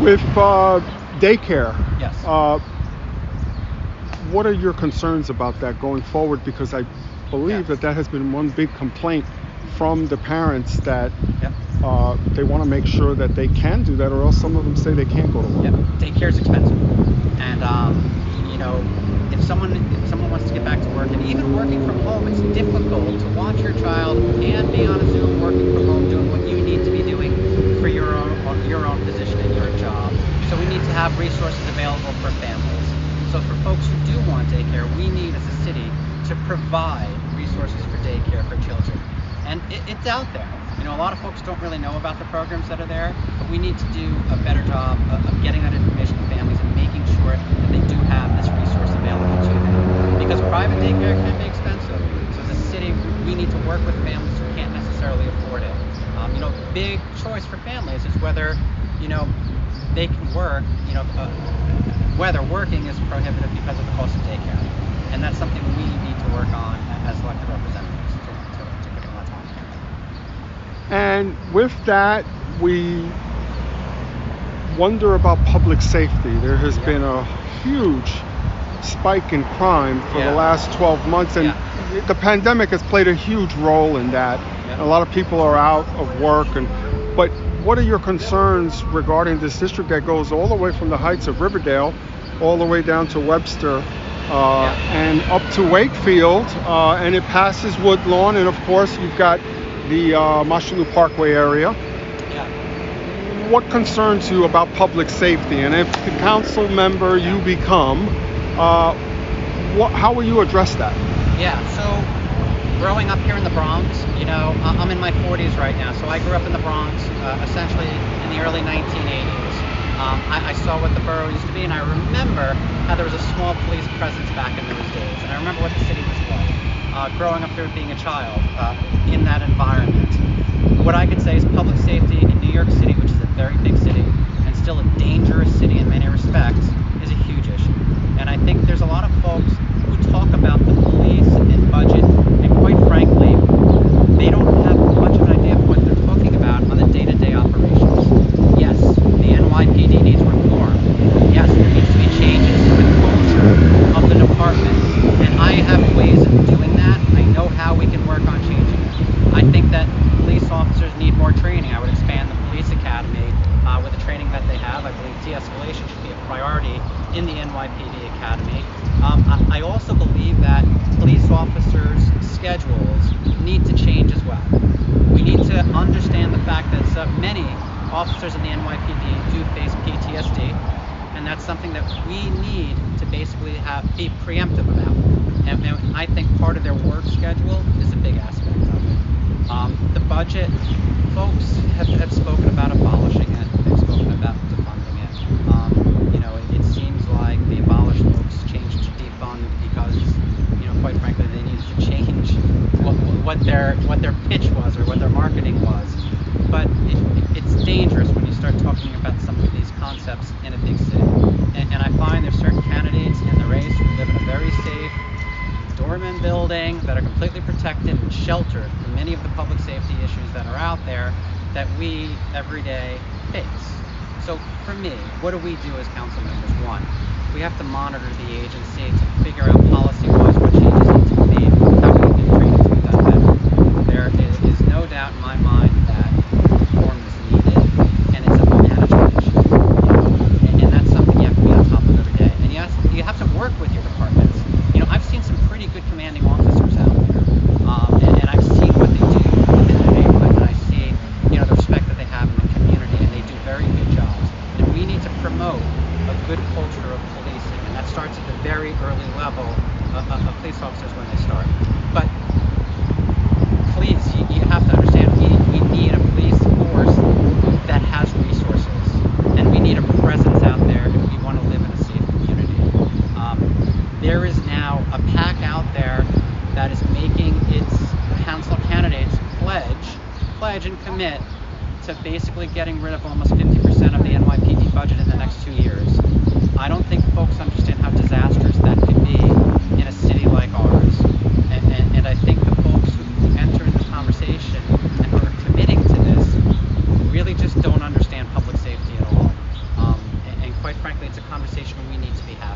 With daycare, Yes. what are your concerns about that going forward? Because I believe Yes. that has been one big complaint from the parents that Yep. they want to make sure that they can do that, or else some of them say they can't go to work. Yep. Daycare is expensive, and you know, if someone wants to get back to work, and even working from home, it's difficult to watch your child and be on a Zoom working from home doing what you need to be doing for your own position and your job. So we need to have resources available for families. So for folks who do want daycare, we need as a city to provide resources for daycare for children. And it's out there. You know, a lot of folks don't really know about the programs that are there, but we need to do a better job of getting that information to families and making sure that they do have this resource available to them. Because private daycare can be expensive. So as a city, we need to work with families who can't necessarily afford it. You know, big choice for families is whether, you know, they can work, you know, whether working is prohibitive because of the cost of daycare. And that's something we need to work on as elected representatives to give them that time. And with that, we wonder about public safety. There has been a huge spike in crime for the last 12 months, and the pandemic has played a huge role in that. A lot of people are out of work, but what are your concerns regarding this district that goes all the way from the heights of Riverdale all the way down to Webster and up to Wakefield, and it passes Woodlawn, and of course you've got the Mosholu Parkway area. What concerns you about public safety, and if the council member you become, how will you address that? So growing up here in the Bronx, you know, I'm in my 40s right now, so I grew up in the Bronx essentially in the early 1980s. I saw what the borough used to be, and I remember how there was a small police presence back in those days, and I remember what the city was like. Growing up there being a child in that environment. What I could say is public safety in New York City, which is a very big city and still a dangerous city in many respects, is a huge issue. And I think there's a lot of folks who talk about the police and budget, and quite frankly, they don't have much of an idea of what they're talking about on the day-to-day operations. Yes, the NYPD needs reform. Yes, there needs to be changes in the culture of the department, and I have ways of doing that. I know how we can work on changing it. I think that police officers need more training. I would expand the police academy with the training that they have. I believe de-escalation should be a priority in the NYPD academy. I also believe that police officers' schedules need to change as well. We need to understand the fact that many officers in the NYPD do face PTSD, and that's something that we need to basically be preemptive about. And I think part of their work schedule is a big aspect of it. The budget, folks have spoken about abolishing it. They've spoken about defunding it. You know, it seems like the abolished folks changed to defund because, you know, quite frankly, they needed to change what their pitch was or what their marketing was. But it's dangerous when you start talking about some of these concepts in a big city. And I find there's certain candidates in the race who live in a very safe doorman building that are completely protected and sheltered from many of the public safety issues that are out there that we every day face. So for me, what do we do as council members? One, we have to monitor the agency to figure out policy-wise what changes need to be made, how we can get trained to do that better. There is no doubt in my mind that reform is needed, and it's a management issue. You know? And that's something you have to be on top of every day. And you have to work with your departments. You know, I've seen some pretty good commanding officers out there, and I've seen what they do within their neighborhoods, and I see, you know, the respect that they have in the community, and they do very good jobs. And we need to promote a good culture of policing, and that starts at the very early level of police officers when they start. But please, you have to understand, we need a police force that has resources, and we need a presence out there if we want to live in a safe community. There is now a PAC out there that is making its council candidates pledge and commit to basically getting rid of almost 50% of the NYPD budget in the next 2 years. I don't think folks understand how disastrous that could be in a city like ours. And I think the folks who enter into the conversation and who are committing to this really just don't understand public safety at all. it's a conversation we need to be having.